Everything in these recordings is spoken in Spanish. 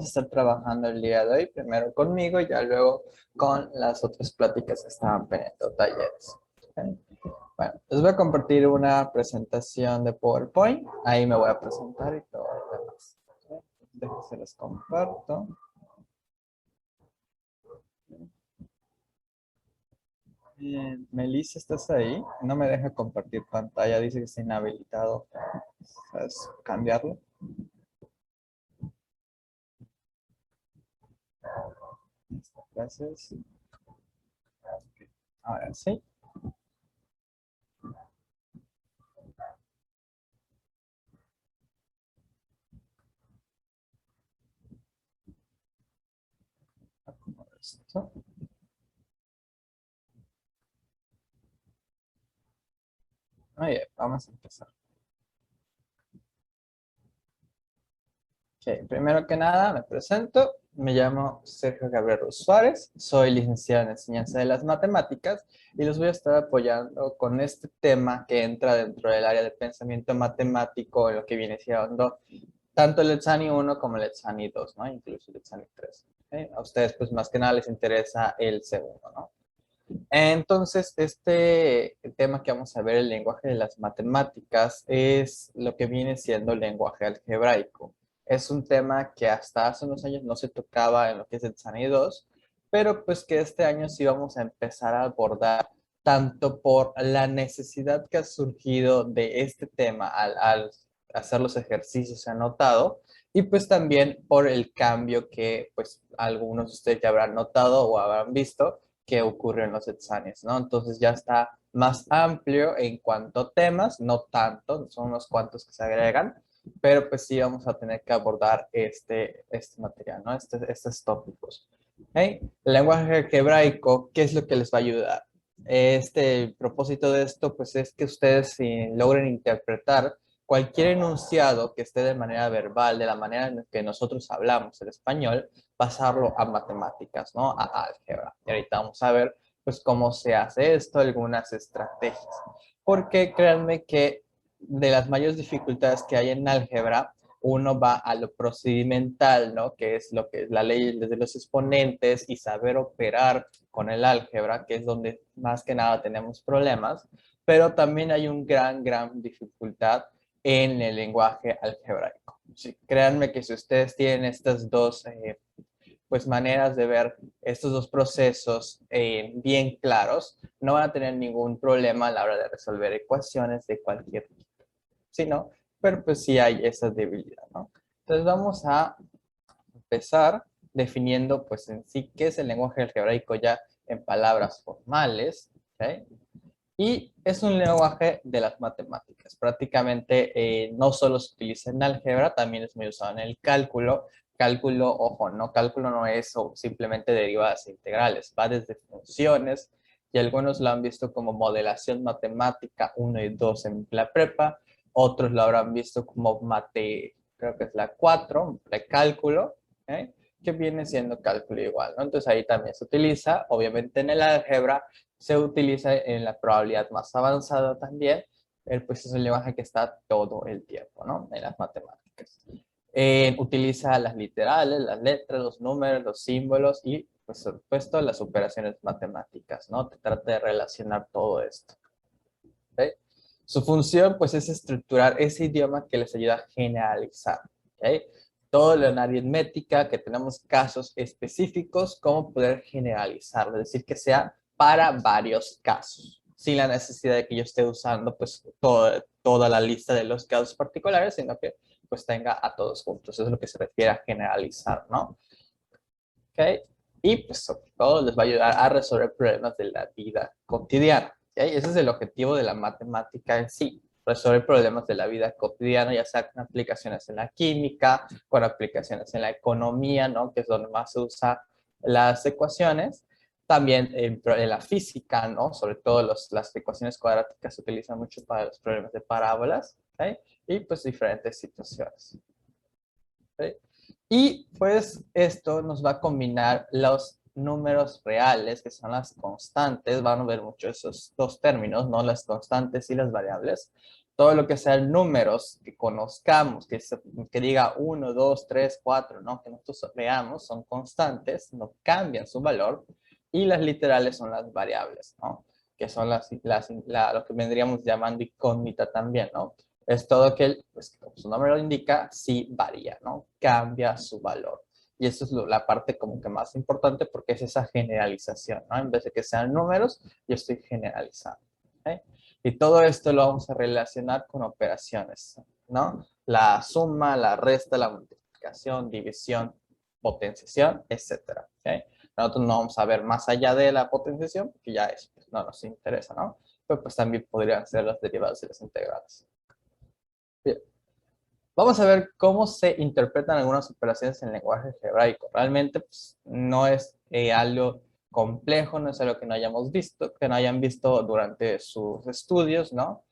Estar trabajando el día de hoy, primero conmigo y ya luego con las otras pláticas que estaban pendiendo, talleres. ¿Ok? Bueno, les voy a compartir una presentación de PowerPoint. Ahí me voy a presentar y todo lo demás. ¿Ok? Déjense les comparto. Melissa, ¿estás ahí? No me deja compartir pantalla, dice que está inhabilitado. ¿Sabes cambiarlo? Gracias. Ahora sí. Acomodo esto. Muy bien, vamos a empezar. Ok, primero que nada, me presento. Me llamo Sergio Gabriel Suárez. Soy licenciado en Enseñanza de las Matemáticas y los voy a estar apoyando con este tema que entra dentro del área de pensamiento matemático, en lo que viene siendo tanto el Etsani 1 como el Etsani 2, ¿no? Incluso el Etsani 3. ¿Ok? A ustedes, pues, más que nada les interesa el segundo, ¿no? Entonces, el tema que vamos a ver, el lenguaje de las matemáticas, es lo que viene siendo el lenguaje algebraico. Es un tema que hasta hace unos años no se tocaba en lo que es el SANI 2, pero pues que este año sí vamos a empezar a abordar tanto por la necesidad que ha surgido de este tema al hacer los ejercicios se ha notado, y pues también por el cambio que pues algunos de ustedes ya habrán notado o habrán visto que ocurre en los exámenes, ¿no? Entonces ya está más amplio en cuanto a temas, no tanto, son unos cuantos que se agregan, pero pues sí vamos a tener que abordar este material, ¿no? Estos tópicos. ¿Okay? El lenguaje algebraico, ¿qué es lo que les va a ayudar? El propósito de esto, pues es que ustedes logren interpretar cualquier enunciado que esté de manera verbal, de la manera en que nosotros hablamos el español, pasarlo a matemáticas, ¿no? A álgebra. Y ahorita vamos a ver, pues, cómo se hace esto, algunas estrategias. Porque créanme que de las mayores dificultades que hay en álgebra, uno va a lo procedimental, ¿no? Que es lo que es la ley desde los exponentes y saber operar con el álgebra, que es donde más que nada tenemos problemas, pero también hay un gran dificultad en el lenguaje algebraico. Sí, créanme que si ustedes tienen estas dos pues maneras de ver estos dos procesos bien claros, no van a tener ningún problema a la hora de resolver ecuaciones de cualquier tipo. Sí, ¿no? Pero pues sí hay esa debilidad, ¿no? Entonces vamos a empezar definiendo pues en sí qué es el lenguaje algebraico ya en palabras formales, ¿ok? Y es un lenguaje de las matemáticas. Prácticamente no solo se utiliza en álgebra, también es muy usado en el cálculo. Cálculo, ojo, no cálculo no es simplemente derivadas integrales, va desde funciones y algunos lo han visto como modelación matemática 1 y 2 en la prepa, otros lo habrán visto como mate, creo que es la 4, precálculo, ¿eh? Que viene siendo cálculo igual, ¿no? Entonces ahí también se utiliza, obviamente en el álgebra, se utiliza en la probabilidad más avanzada también, pues es un lenguaje que está todo el tiempo, ¿no? En las matemáticas. Utiliza las literales, las letras, los números, los símbolos y, pues, por supuesto, las operaciones matemáticas, ¿no? Te trata de relacionar todo esto. ¿Okay? Su función, pues, es estructurar ese idioma que les ayuda a generalizar. ¿Okay? Todo lo en aritmética, que tenemos casos específicos, cómo poder generalizarlo, es decir, que sea para varios casos, sin la necesidad de que yo esté usando pues toda la lista de los casos particulares, sino que pues tenga a todos juntos. Eso es lo que se refiere a generalizar, ¿no? ¿Okay? Y pues sobre todo les va a ayudar a resolver problemas de la vida cotidiana. ¿Okay? Ese es el objetivo de la matemática en sí, resolver problemas de la vida cotidiana, ya sea con aplicaciones en la química, con aplicaciones en la economía, ¿no? Que es donde más se usa las ecuaciones. También en la física, ¿no? Sobre todo las ecuaciones cuadráticas se utilizan mucho para los problemas de parábolas, ¿okay? Y pues diferentes situaciones. ¿Okay? Y pues esto nos va a combinar los números reales, que son las constantes. Van a ver mucho esos dos términos, ¿no? Las constantes y las variables, Todo lo que sean números que conozcamos, que diga 1, 2, 3, 4, ¿no? Que nosotros veamos, son constantes, no cambian su valor. Y las literales son las variables, ¿no? Que son lo que vendríamos llamando incógnita también, ¿no? Es todo que, pues, como su nombre lo indica, sí varía, ¿no? Cambia su valor. Y eso es la parte como que más importante porque es esa generalización, ¿no? En vez de que sean números, yo estoy generalizando. ¿Ok? Y todo esto lo vamos a relacionar con operaciones, ¿no? La suma, la resta, la multiplicación, división, potenciación, etcétera. ¿Ok? Nosotros no vamos a ver más allá de la potenciación, que ya es, pues, no nos interesa, ¿no? Pero pues también podrían ser los derivados y las integrales. Bien. Vamos a ver cómo se interpretan algunas operaciones en lenguaje algebraico. Realmente pues, no es algo complejo, no es algo que no hayamos visto, que no hayan visto durante sus estudios, ¿no?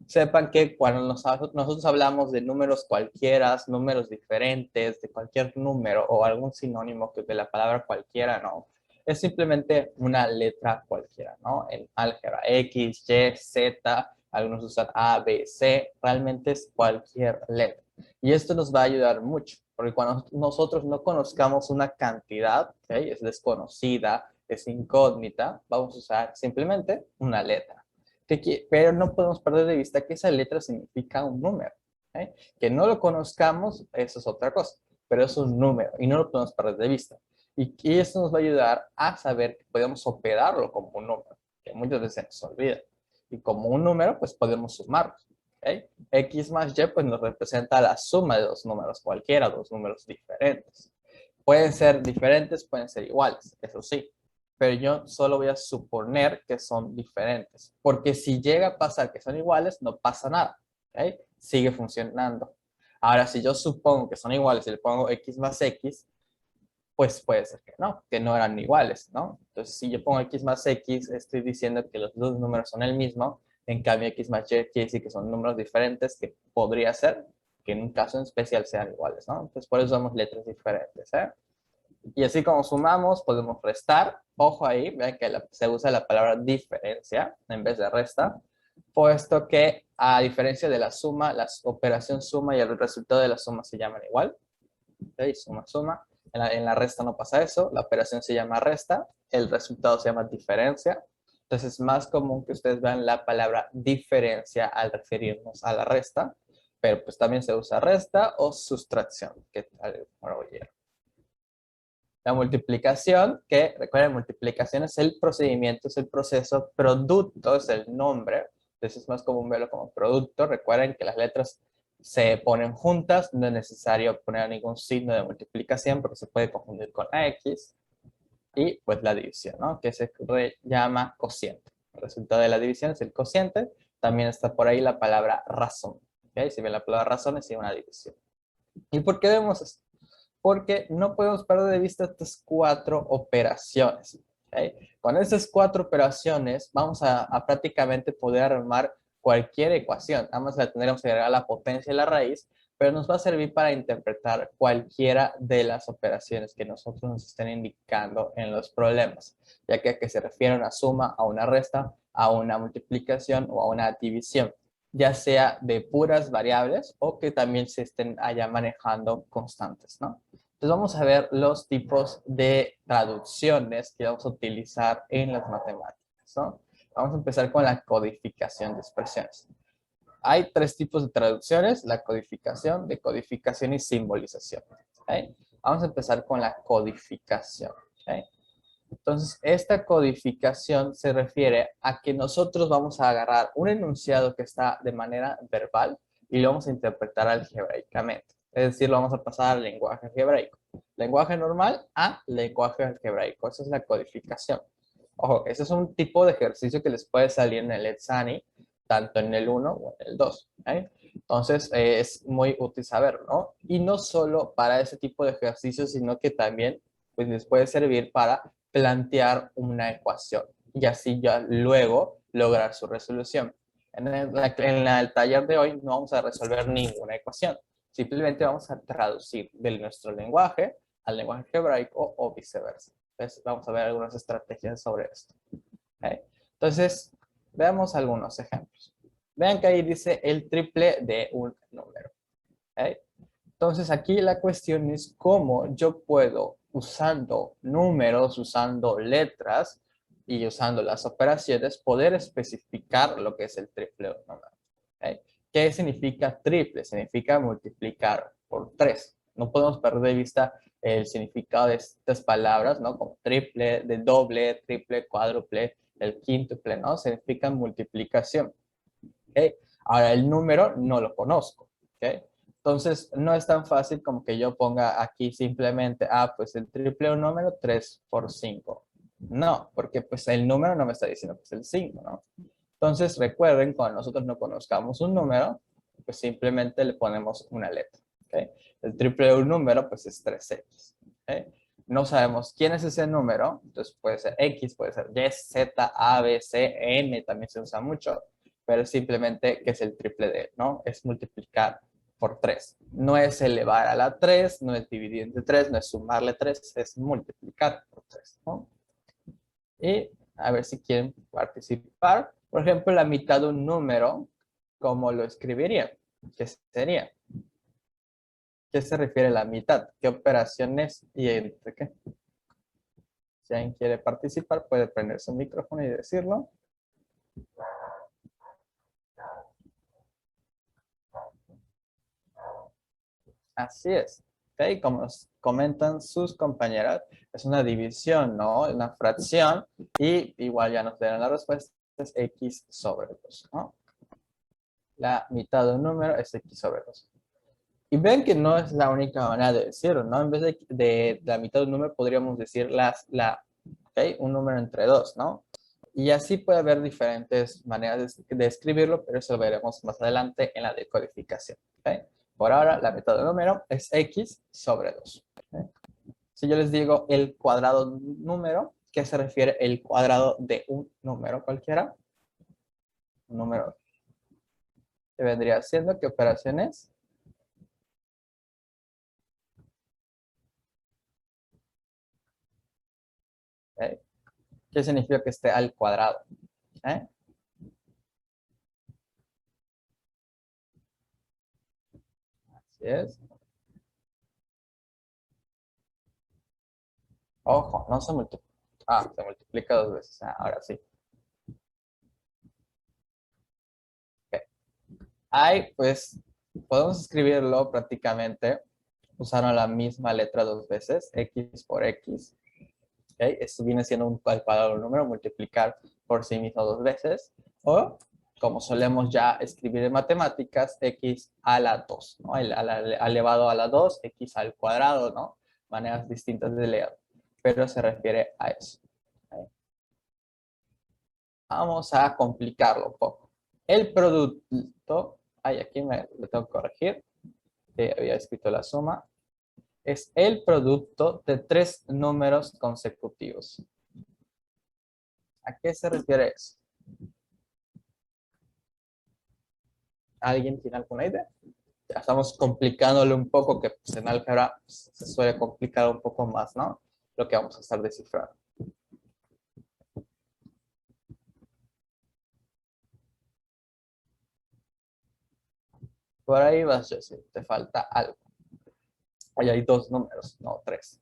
Sepan que cuando nosotros hablamos de números cualquiera, números diferentes, de cualquier número o algún sinónimo de la palabra cualquiera, ¿no? Es simplemente una letra cualquiera, ¿no? En álgebra, X, Y, Z, algunos usan A, B, C, realmente es cualquier letra. Y esto nos va a ayudar mucho, porque cuando nosotros no conozcamos una cantidad, ¿okay? Es desconocida, es incógnita, vamos a usar simplemente una letra. Pero no podemos perder de vista que esa letra significa un número. ¿Okay? Que no lo conozcamos, eso es otra cosa, pero es un número y no lo podemos perder de vista. Y esto nos va a ayudar a saber que podemos operarlo como un número, que muchas veces se nos olvida. Y como un número, pues podemos sumarlo. ¿Okay? X más Y pues nos representa la suma de dos números cualquiera, dos números diferentes. Pueden ser diferentes, pueden ser iguales, eso sí. Pero yo solo voy a suponer que son diferentes. Porque si llega a pasar que son iguales, no pasa nada. ¿Okay? Sigue funcionando. Ahora, si yo supongo que son iguales y le pongo X más X, pues puede ser que no eran iguales, ¿no? Entonces, si yo pongo X más X, estoy diciendo que los dos números son el mismo, en cambio X más Y quiere decir que son números diferentes, que podría ser que en un caso en especial sean iguales, ¿no? Entonces, por eso usamos letras diferentes, ¿eh? Y así como sumamos, podemos restar. Ojo ahí, vean que se usa la palabra diferencia en vez de resta, puesto que a diferencia de la suma, la operación suma y el resultado de la suma se llaman igual. ¿Okay? Suma, suma. En la resta no pasa eso, la operación se llama resta, el resultado se llama diferencia. Entonces es más común que ustedes vean la palabra diferencia al referirnos a la resta, pero pues también se usa resta o sustracción, que bueno, la multiplicación, que recuerden, multiplicación es el procedimiento, es el proceso, producto es el nombre, entonces es más común verlo como producto. Recuerden que las letras se ponen juntas, no es necesario poner ningún signo de multiplicación porque se puede confundir con X. Y pues la división, ¿no? Que se llama cociente. El resultado de la división es el cociente. También está por ahí la palabra razón. ¿Okay? Si ven la palabra razón es una división. ¿Y por qué vemos esto? Porque no podemos perder de vista estas cuatro operaciones. ¿Okay? Con estas cuatro operaciones vamos a prácticamente poder armar cualquier ecuación. Nada más la tendremos que agregar la potencia y la raíz, pero nos va a servir para interpretar cualquiera de las operaciones que nosotros nos estén indicando en los problemas, ya que se refiere a una suma, a una resta, a una multiplicación o a una división, ya sea de puras variables o que también se estén allá manejando constantes, ¿no? Entonces vamos a ver los tipos de traducciones que vamos a utilizar en las matemáticas, ¿no? Vamos a empezar con la codificación de expresiones. Hay tres tipos de traducciones, la codificación, decodificación y simbolización. ¿Okay? Vamos a empezar con la codificación. ¿Okay? Entonces, esta codificación se refiere a que nosotros vamos a agarrar un enunciado que está de manera verbal y lo vamos a interpretar algebraicamente. Es decir, lo vamos a pasar al lenguaje algebraico. Lenguaje normal a lenguaje algebraico. Esa es la codificación. Ojo, ese es un tipo de ejercicio que les puede salir en el Etsani, tanto en el 1 o en el 2. ¿Okay? Entonces, es muy útil saberlo, ¿no? Y no solo para ese tipo de ejercicios, sino que también pues, les puede servir para plantear una ecuación y así ya luego lograr su resolución. En el taller de hoy no vamos a resolver ninguna ecuación, simplemente vamos a traducir de nuestro lenguaje al lenguaje algebraico o viceversa. Entonces vamos a ver algunas estrategias sobre esto. ¿Okay? Entonces, veamos algunos ejemplos. Vean que ahí dice el triple de un número. ¿Ok? Entonces aquí la cuestión es cómo yo puedo, usando números, usando letras y usando las operaciones, poder especificar lo que es el triple de un número. ¿Ok? ¿Qué significa triple? Significa multiplicar por 3. No podemos perder de vista el significado de estas palabras, ¿no? Como triple, de doble, triple, cuádruple, el quíntuple, ¿no? Significan multiplicación. ¿Ok? Ahora, el número no lo conozco. ¿Ok? Entonces, no es tan fácil como que yo ponga aquí simplemente, pues el triple de un número, 3 por 5. No, porque pues el número no me está diciendo que es el 5, ¿no? Entonces, recuerden, cuando nosotros no conozcamos un número, pues simplemente le ponemos una letra. ¿Ok? El triple de un número, pues es 3x. ¿Ok? No sabemos quién es ese número, entonces puede ser X, puede ser Y, Z, A, B, C, N, también se usa mucho, pero simplemente que es el triple de, ¿no? Es multiplicar por 3. No es elevar a la 3, no es dividir entre 3, no es sumarle 3, es multiplicar por 3, ¿no? Y a ver si quieren participar. Por ejemplo, la mitad de un número, ¿cómo lo escribiría? ¿Qué sería? ¿Qué se refiere a la mitad? ¿Qué operaciones y entre qué? Si alguien quiere participar, puede prender su micrófono y decirlo. Así es. ¿Ok? Como nos comentan sus compañeras, es una división, ¿no? Una fracción. Y igual ya nos dieron la respuesta, es x sobre 2, ¿no? La mitad de un número es x sobre 2. Y ven que no es la única manera de decirlo, ¿no? En vez de la mitad de un número, podríamos decir ¿okay? Un número entre dos, ¿no? Y así puede haber diferentes maneras de escribirlo, pero eso lo veremos más adelante en la decodificación. ¿Okay? Por ahora, la mitad del número es x sobre 2. ¿Okay? Si yo les digo el cuadrado de un número, ¿qué se refiere el cuadrado de un número cualquiera? Un número que vendría siendo, ¿qué operación es? ¿Okay? ¿Qué significa que esté al cuadrado? ¿Eh? Así es. Ojo, no se multiplica. Se multiplica dos veces. Ahora sí. Ok. Ahí, pues, podemos escribirlo prácticamente usando la misma letra dos veces, x por x. ¿Okay? Esto viene siendo un al cuadrado del número, multiplicar por sí mismo dos veces. O, como solemos ya escribir en matemáticas, x a la 2, ¿no? Elevado a la 2, x al cuadrado, ¿no? Maneras distintas de leer, pero se refiere a eso. ¿Okay? Vamos a complicarlo un poco. El producto, aquí lo tengo que corregir, que había escrito la suma, es el producto de tres números consecutivos. ¿A qué se refiere eso? ¿Alguien tiene alguna idea? Ya estamos complicándolo un poco, que pues, en álgebra se suele complicar un poco más, ¿no? Lo que vamos a estar descifrando. Por ahí vas, Jesse, te falta algo. Ahí hay dos números, no tres.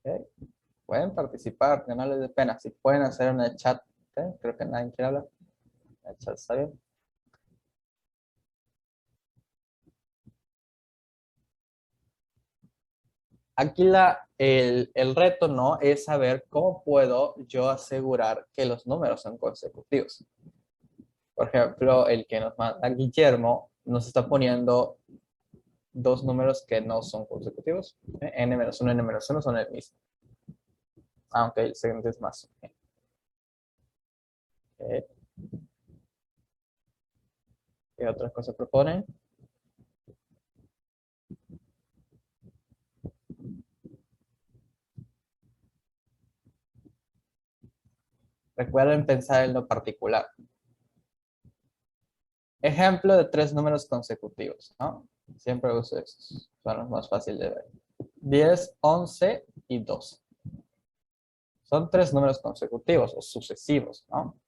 ¿Okay? Pueden participar, que no les dé pena. Si pueden hacer en el chat, ¿okay? Creo que nadie quiere hablar. El chat está bien. Aquí el reto, ¿no? Es saber cómo puedo yo asegurar que los números son consecutivos. Por ejemplo, el que nos manda Guillermo nos está poniendo dos números que no son consecutivos. N-1 y N-1 son el mismo. Aunque el siguiente es más. Okay. ¿Qué otras cosas proponen? Recuerden pensar en lo particular. Ejemplo de tres números consecutivos, ¿no? Siempre uso esos. Son los más fáciles de ver. 10, 11 y 12. Son tres números consecutivos o sucesivos, ¿no?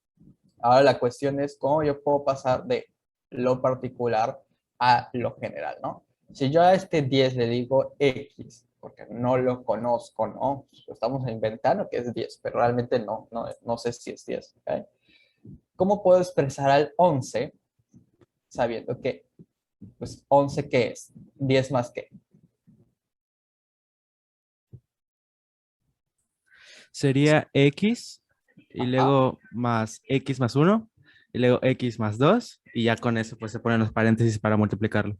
Ahora la cuestión es cómo yo puedo pasar de lo particular a lo general, ¿no? Si yo a este 10 le digo X, porque no lo conozco, ¿no? Lo estamos inventando que es 10, pero realmente no sé si es 10, ¿ok? ¿Cómo puedo expresar al 11 sabiendo que, pues, 11 qué es? 10 más qué. Sería X y Ajá. luego más X más uno y luego X más 2 y ya con eso pues se ponen los paréntesis para multiplicarlo,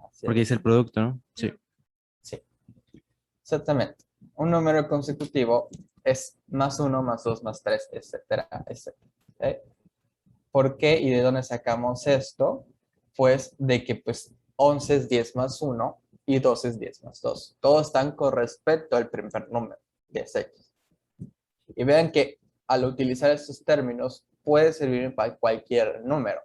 Así porque dice es. el producto, ¿no? Sí. Sí, exactamente. Un número consecutivo es más uno, más 2, más 3, etcétera, etcétera. ¿Ok? ¿Por qué y de dónde sacamos esto? Pues de que pues 11 es 10 más uno y 2 es 10 más 2. Todos están con respecto al primer número, que es X. Y vean que al utilizar estos términos puede servir para cualquier número.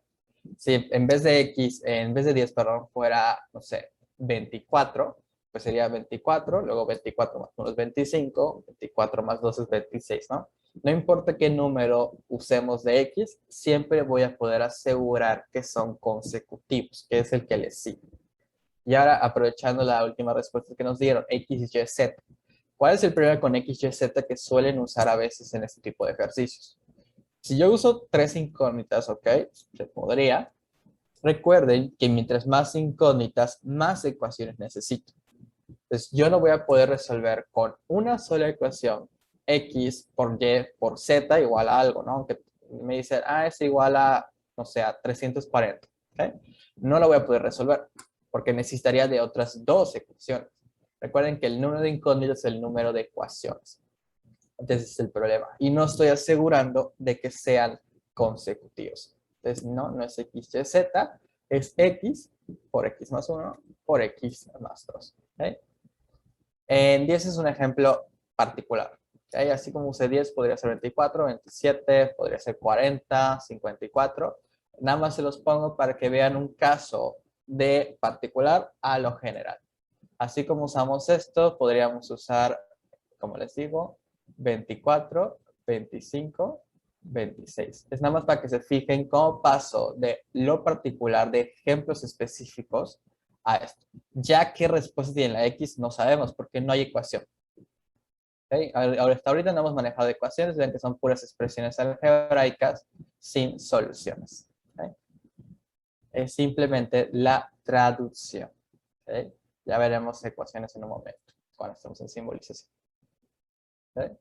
Si en vez de X, en vez de 10, perdón, fuera, no sé, 24, pues sería 24, luego 24 más 1 es 25, 24 más 2 es 26, ¿no? No importa qué número usemos de X, siempre voy a poder asegurar que son consecutivos, que es el que le sigue. Y ahora, aprovechando la última respuesta que nos dieron, X, Y, Z. ¿Cuál es el problema con X, Y, Z que suelen usar a veces en este tipo de ejercicios? Si yo uso tres incógnitas, ¿ok? Se podría. Recuerden que mientras más incógnitas, más ecuaciones necesito. Entonces, yo no voy a poder resolver con una sola ecuación x por y por z igual a algo, ¿no? Aunque me dicen, es igual a, no sé, a 340, ¿ok? No lo voy a poder resolver porque necesitaría de otras dos ecuaciones. Recuerden que el número de incógnitas es el número de ecuaciones. Entonces, ese es el problema. Y no estoy asegurando de que sean consecutivos. Entonces, no es x, y, z, es x por x más 1 por x más 2. ¿Okay? En 10 es un ejemplo particular. ¿Okay? Así como usé 10, podría ser 24, 27, podría ser 40, 54. Nada más se los pongo para que vean un caso de particular a lo general. Así como usamos esto, podríamos usar, como les digo, 24, 25, 26. Es nada más para que se fijen cómo paso de lo particular, de ejemplos específicos, a esto. Ya qué respuesta tiene la X no sabemos porque no hay ecuación. ¿Okay? Hasta ahorita no hemos manejado ecuaciones, ven que son puras expresiones algebraicas sin soluciones. ¿Okay? Es simplemente la traducción. ¿Okay? Ya veremos ecuaciones en un momento, cuando estemos en simbolización. ¿Okay?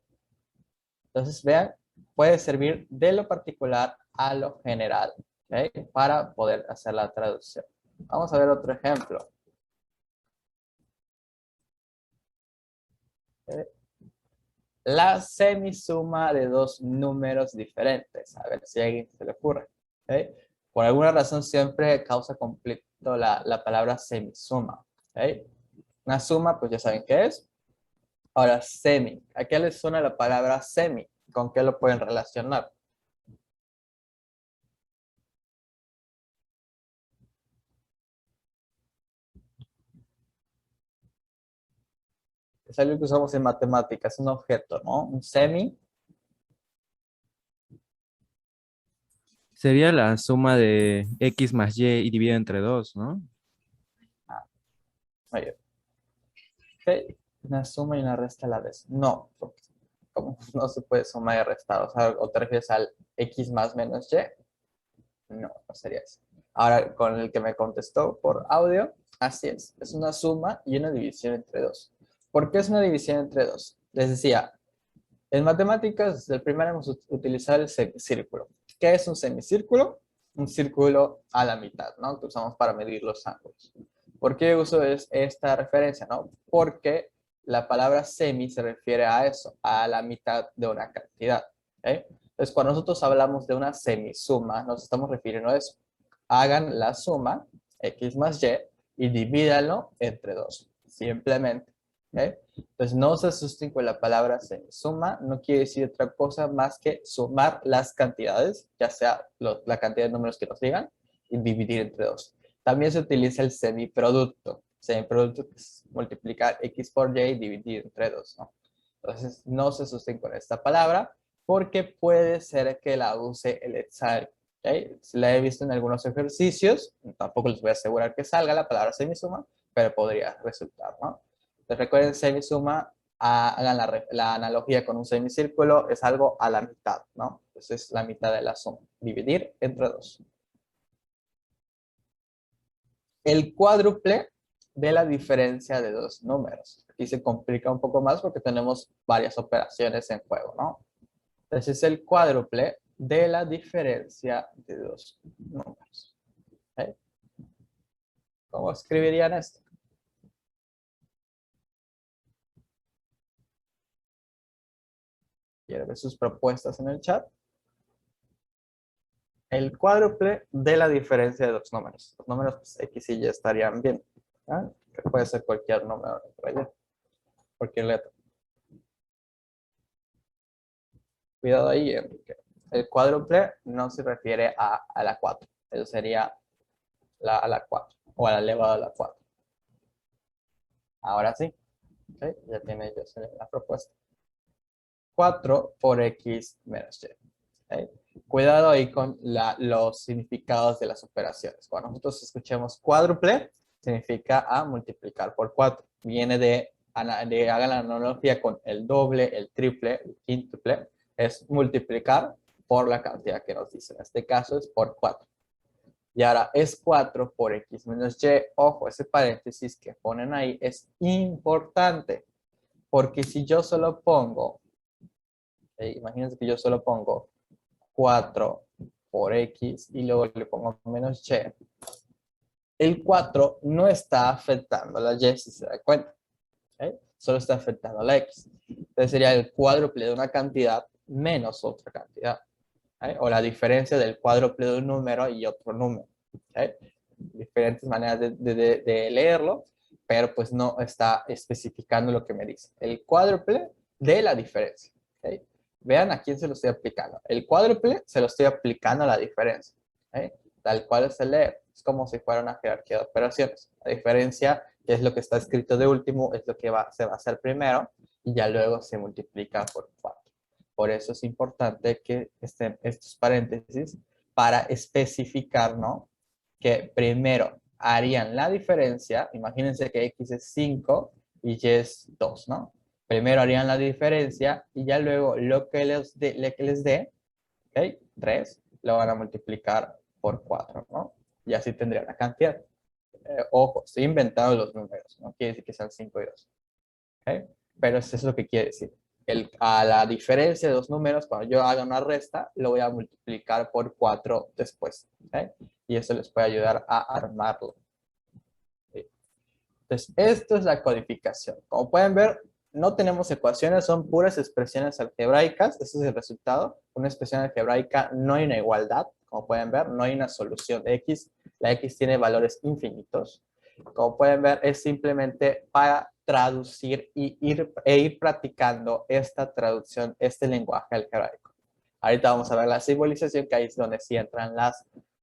Entonces, vean, puede servir de lo particular a lo general, ¿okay? Para poder hacer la traducción. Vamos a ver otro ejemplo. ¿Okay? La semisuma de dos números diferentes. A ver si a alguien se le ocurre. ¿Okay? Por alguna razón siempre causa conflicto la palabra semisuma. ¿Okay? Una suma, pues ya saben qué es. Ahora, semi. ¿A qué les suena la palabra semi? ¿Con qué lo pueden relacionar? Es algo que usamos en matemáticas, un objeto, ¿no? Un semi. Sería la suma de X más Y dividido entre 2, ¿no? Ah, muy bien. Ok, una suma y una resta a la vez. No, porque como no se puede sumar y restar, o sea, o te refieres al X más menos Y. No, no sería eso. Ahora, con el que me contestó por audio, así es una suma y una división entre dos. ¿Por qué es una división entre dos? Les decía, en matemáticas, desde el primer hemos utilizado el semicírculo. ¿Qué es un semicírculo? Un círculo a la mitad, ¿no? Que usamos para medir los ángulos. ¿Por qué uso esta referencia, no? Porque la palabra semi se refiere a eso, a la mitad de una cantidad. ¿Okay? Entonces, cuando nosotros hablamos de una semisuma, nos estamos refiriendo a eso. Hagan la suma, x más y divídanlo entre 2. Simplemente. ¿Okay? Entonces, no se asusten con la palabra suma, no quiere decir otra cosa más que sumar las cantidades, ya sea la cantidad de números que nos digan, y dividir entre 2. También se utiliza el semiproducto. Semiproducto es multiplicar x por y y dividir entre 2, ¿no? Entonces, no se asusten con esta palabra porque puede ser que la use el examen. ¿Okay? Si la he visto en algunos ejercicios, tampoco les voy a asegurar que salga la palabra semisuma, pero podría resultar, ¿no? Entonces, recuerden, semisuma, hagan la analogía con un semicírculo, es algo a la mitad, ¿no? Entonces, la mitad de la suma. Dividir entre 2. El cuádruple de la diferencia de dos números. Aquí se complica un poco más porque tenemos varias operaciones en juego, ¿no? Entonces, el cuádruple de la diferencia de dos números. ¿Okay? ¿Cómo escribirían esto? Quiero ver sus propuestas en el chat. El cuádruple de la diferencia de dos números. Los números pues, X y Y estarían bien. ¿Ah? Que puede ser cualquier número, cualquier letra. Cuidado ahí, Enrique. El cuádruple no se refiere a la 4. Eso sería a la 4 o a la elevado a la 4. Ahora sí. ¿Okay? Ya tiene yo la propuesta. 4 por X menos Y. ¿Okay? Cuidado ahí con los significados de las operaciones. Cuando nosotros escuchemos cuádruple, significa a multiplicar por 4. Viene hagan la analogía con el doble, el triple, el quíntuple. Es multiplicar por la cantidad que nos dice. En este caso es por 4. Y ahora es 4 por X menos Y. Ojo, ese paréntesis que ponen ahí es importante. Porque si yo solo pongo, imagínense que yo solo pongo 4 por X y luego le pongo menos Y, el 4 no está afectando a la Y, si se da cuenta. ¿Okay? Solo está afectando a la X. Entonces sería el cuádruple de una cantidad menos otra cantidad. ¿Okay? O la diferencia del cuádruple de un número y otro número. ¿Okay? Diferentes maneras de leerlo, pero pues no está especificando lo que me dice. El cuádruple de la diferencia. ¿Okay? Vean a quién se lo estoy aplicando. El cuádruple se lo estoy aplicando a la diferencia. ¿Okay? Tal cual se lee. Es como si fuera una jerarquía de operaciones. La diferencia, que es lo que está escrito de último, es lo que se va a hacer primero y ya luego se multiplica por 4. Por eso es importante que estén estos paréntesis para especificar, ¿no? Que primero harían la diferencia. Imagínense que X es 5 y Y es 2, ¿no? Primero harían la diferencia y ya luego lo que les dé, ¿ok? 3, lo van a multiplicar por 4, ¿no? Y así tendrían la cantidad. Ojo, estoy inventando los números, no quiere decir que sean 5 y 2. ¿Okay? Pero eso es lo que quiere decir. A la diferencia de dos números, cuando yo haga una resta, lo voy a multiplicar por 4 después. ¿Okay? Y eso les puede ayudar a armarlo. ¿Sí? Entonces, esto es la codificación. Como pueden ver, no tenemos ecuaciones, son puras expresiones algebraicas. Ese es el resultado. Una expresión algebraica, no hay una igualdad. Como pueden ver, no hay una solución de X. La X tiene valores infinitos. Como pueden ver, es simplemente para traducir e ir practicando esta traducción, este lenguaje algebraico. Ahorita vamos a ver la simbolización, que ahí es donde sí entran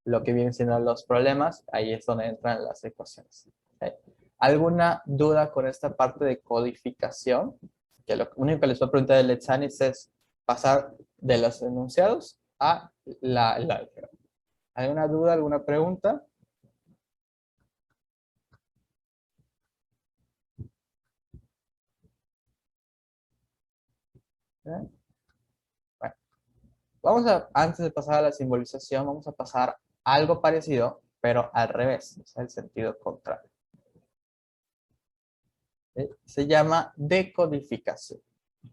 lo que vienen siendo los problemas, ahí es donde entran las ecuaciones. ¿Okay? ¿Alguna duda con esta parte de codificación? Que lo único que les voy a preguntar de Letzanis es pasar de los enunciados a la álgebra. ¿Alguna duda, alguna pregunta? Bueno, antes de pasar a la simbolización, vamos a pasar a algo parecido, pero al revés, es el sentido contrario. Se llama decodificación.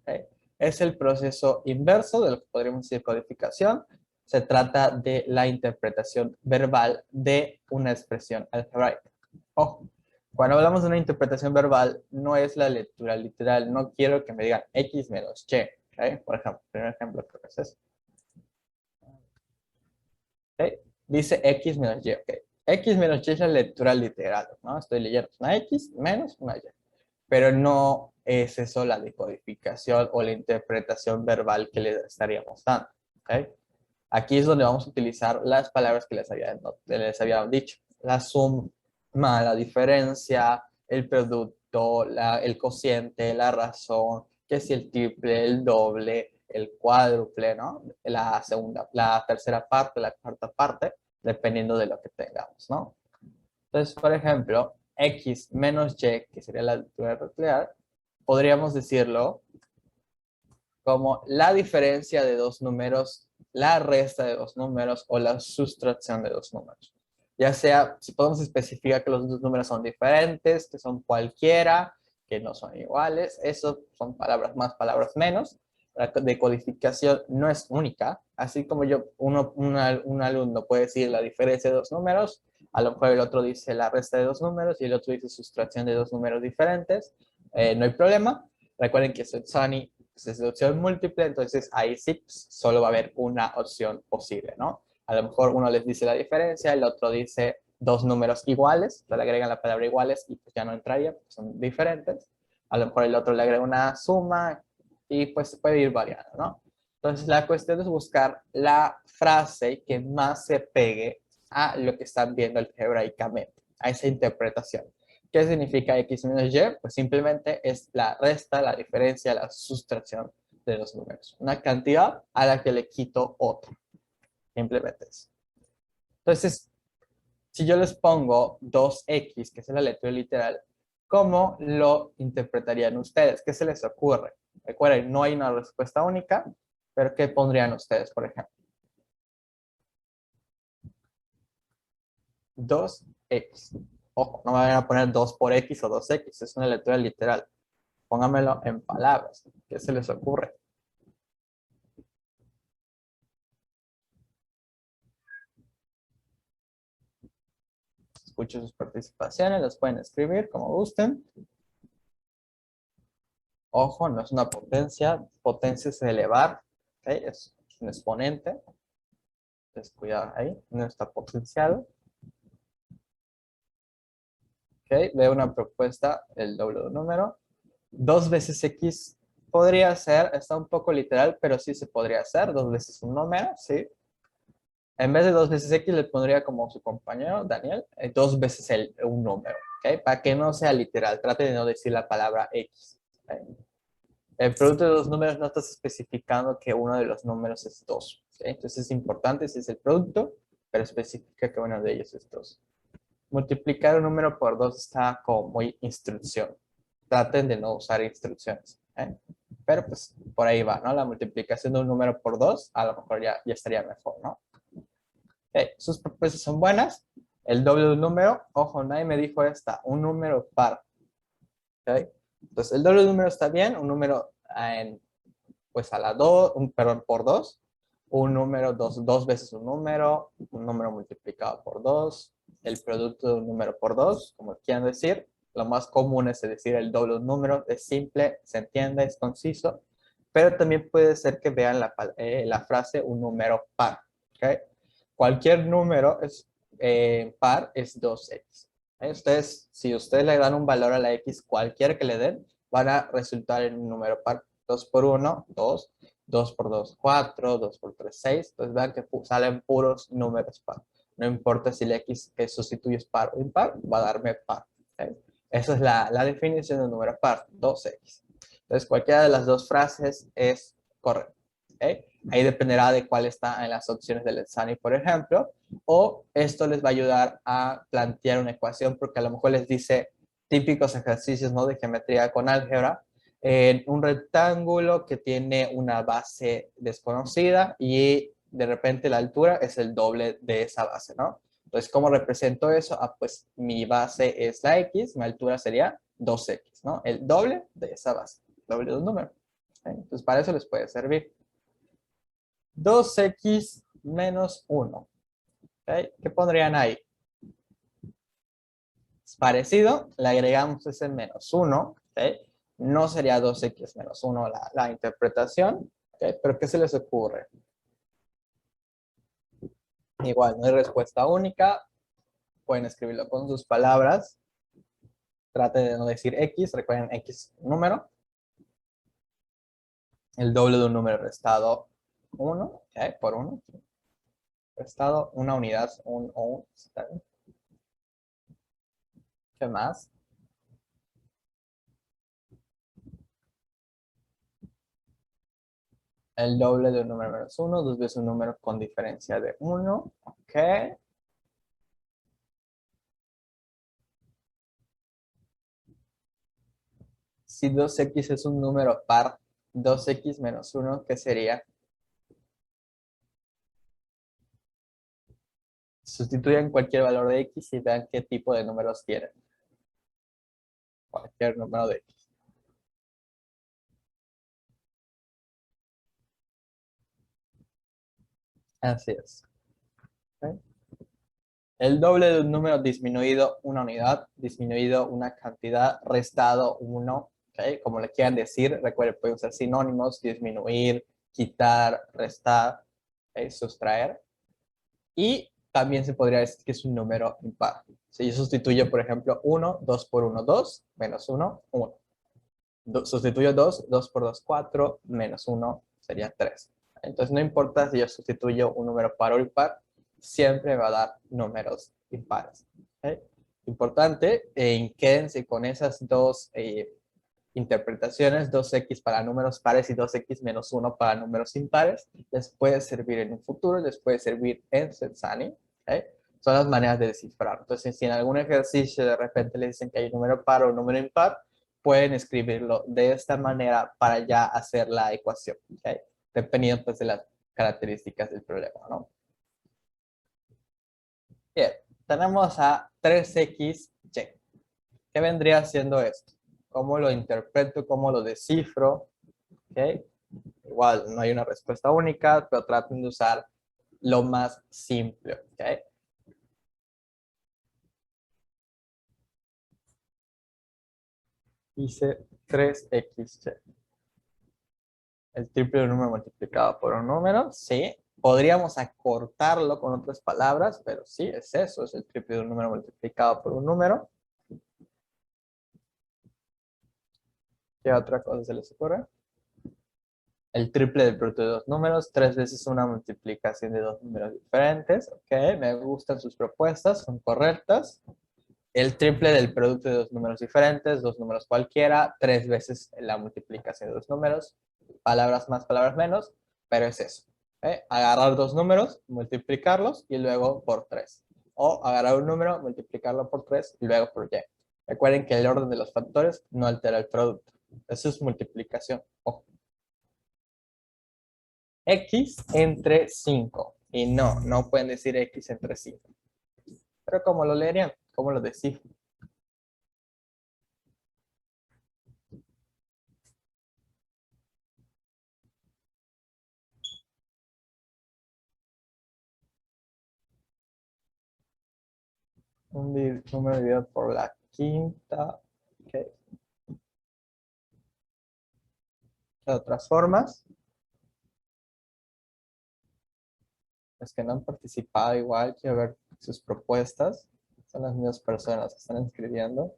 ¿Okay? Es el proceso inverso de lo que podríamos decir codificación. Se trata de la interpretación verbal de una expresión algebraica. Ojo, cuando hablamos de una interpretación verbal, no es la lectura literal. No quiero que me digan X menos Y. ¿Okay? Por ejemplo, el primer ejemplo creo que es eso. ¿Okay? Dice X menos Y. Okay. X menos Y es la lectura literal, ¿no? Estoy leyendo una X menos una Y. Pero no es eso la decodificación o la interpretación verbal que les estaríamos dando. ¿Okay? Aquí es donde vamos a utilizar las palabras que les había dicho. La suma, la diferencia, el producto, el cociente, la razón, que si el triple, el doble, el cuádruple, ¿no? La tercera parte, la cuarta parte, dependiendo de lo que tengamos, ¿no? Entonces, por ejemplo, x menos y, que sería la altura nuclear, podríamos decirlo como la diferencia de dos números, la resta de dos números o la sustracción de dos números. Ya sea, si podemos especificar que los dos números son diferentes, que son cualquiera, que no son iguales, eso son palabras más, palabras menos. La decodificación no es única, así como un alumno puede decir la diferencia de dos números, a lo mejor el otro dice la resta de dos números y el otro dice sustracción de dos números diferentes, no hay problema. Recuerden que soy Sunny es de opción múltiple, entonces ahí sí pues, solo va a haber una opción posible, ¿no? A lo mejor uno les dice la diferencia, el otro dice dos números iguales, le agregan la palabra iguales y pues ya no entraría, porque son diferentes. A lo mejor el otro le agrega una suma y pues se puede ir variando, ¿no? Entonces la cuestión es buscar la frase que más se pegue a lo que están viendo algebraicamente, a esa interpretación. ¿Qué significa x menos y? Pues simplemente es la resta, la diferencia, la sustracción de los números. Una cantidad a la que le quito otra. Simplemente eso. Entonces, si yo les pongo 2x, que es la letra literal, ¿cómo lo interpretarían ustedes? ¿Qué se les ocurre? Recuerden, no hay una respuesta única, pero ¿qué pondrían ustedes, por ejemplo? 2x. Ojo, no me vayan a poner 2 por x o 2x, es una lectura literal. Póngamelo en palabras. ¿Qué se les ocurre? Escucho sus participaciones, las pueden escribir como gusten. Ojo, no es una potencia. Potencia es elevar. ¿Okay? Es un exponente. Entonces, cuidado ahí. No está potenciado. ¿Okay? Veo una propuesta, el doble de un número. 2 veces x podría ser, está un poco literal, pero sí se podría hacer. 2 veces un número, ¿sí? En vez de 2 veces x le pondría como su compañero, Daniel, 2 veces un número, ¿ok? Para que no sea literal, trate de no decir la palabra x. ¿Okay? El producto de dos números no estás especificando que uno de los números es 2. ¿Okay? Entonces es importante si es el producto, pero especifica que uno de ellos es 2. Multiplicar un número por 2 está como muy instrucción. Traten de no usar instrucciones. ¿Okay? Pero pues por ahí va, ¿no? La multiplicación de un número por 2 a lo mejor ya estaría mejor, ¿no? Okay, sus propuestas son buenas. El doble de un número, ojo, nadie me dijo esta, un número par. Okay. Entonces, el doble de un número está bien, un número pues a la 2, perdón, por 2. Un número, dos veces un número multiplicado por 2. El producto de un número por 2, como quieran decir. Lo más común es decir el doble de un número, es simple, se entiende, es conciso. Pero también puede ser que vean la frase un número par. Okay. Cualquier número par es 2x. Ustedes, si ustedes le dan un valor a la x, cualquiera que le den, van a resultar en un número par. 2 por 1, 2. 2 por 2, 4. 2 por 3, 6. Entonces vean que salen puros números par. No importa si la x que sustituye es par o impar, va a darme par. ¿Okay? Esa es la definición de un número par, 2x. Entonces cualquiera de las dos frases es correcta. ¿Okay? Ahí dependerá de cuál está en las opciones del Etsani, por ejemplo, o esto les va a ayudar a plantear una ecuación, porque a lo mejor les dice típicos ejercicios, ¿no? De geometría con álgebra, en un rectángulo que tiene una base desconocida y de repente la altura es el doble de esa base, ¿no? Entonces, ¿cómo represento eso? Ah, pues mi base es la x, mi altura sería 2x, ¿no? El doble de esa base, doble de un número. ¿Okay? Entonces, para eso les puede servir. 2x menos 1. ¿Okay? ¿Qué pondrían ahí? Es parecido, le agregamos ese menos 1. ¿Okay? No sería 2x menos 1 la interpretación. ¿Okay? Pero ¿qué se les ocurre? Igual, no hay respuesta única. Pueden escribirlo con sus palabras. Traten de no decir x. Recuerden, x número. El doble de un número restado 1. ¿Okay? Por 1. Restado una unidad. ¿Qué más? El doble de un número menos 1, dos veces un número con diferencia de 1. Ok. Si 2x es un número par, 2x menos 1, ¿qué sería? Sustituyan cualquier valor de x y vean qué tipo de números tienen. Cualquier número de x. Así es. ¿Ok? El doble de un número disminuido una unidad, disminuido una cantidad, restado uno, ¿ok? Como le quieran decir, recuerden, pueden usar sinónimos, disminuir, quitar, restar, ¿ok? Sustraer. Y también se podría decir que es un número impar. Si yo sustituyo, por ejemplo, 1, 2 por 1, 2, menos 1, 1. Sustituyo 2, 2 por 2, 4, menos 1 sería 3. Entonces no importa si yo sustituyo un número par o impar, siempre me va a dar números impares. ¿Ok? Importante, quédense con esas dos interpretaciones, 2x para números pares y 2x menos 1 para números impares. Les puede servir en un futuro, les puede servir en Setsani. ¿Ok? Son las maneras de descifrar. Entonces, si en algún ejercicio de repente le dicen que hay un número par o un número impar, pueden escribirlo de esta manera para ya hacer la ecuación, ¿okay? Dependiendo pues, de las características del problema, ¿no? Bien, tenemos a 3xy. ¿Qué vendría siendo esto? ¿Cómo lo interpreto? ¿Cómo lo descifro? ¿Okay? Igual, no hay una respuesta única, pero traten de usar lo más simple, ¿okay? Dice 3xy. El triple de un número multiplicado por un número, sí. Podríamos acortarlo con otras palabras, pero sí, es eso, es el triple de un número multiplicado por un número. ¿Qué otra cosa se les ocurre? El triple del producto de dos números, tres veces una multiplicación de dos números diferentes. Ok, me gustan sus propuestas, son correctas. El triple del producto de dos números diferentes, dos números cualquiera, tres veces la multiplicación de dos números. Palabras más, palabras menos, pero es eso. Agarrar dos números, multiplicarlos y luego por 3. O agarrar un número, multiplicarlo por 3 y luego por y. Recuerden que el orden de los factores no altera el producto. Eso es multiplicación. Ojo. X entre 5. Y no, no pueden decir X entre 5. Pero ¿cómo lo leerían? ¿Cómo lo descifran? Un número dividido por la quinta. Okay. ¿Qué otras formas? Los que no han participado igual, quiero ver sus propuestas. Son las mismas personas que están escribiendo.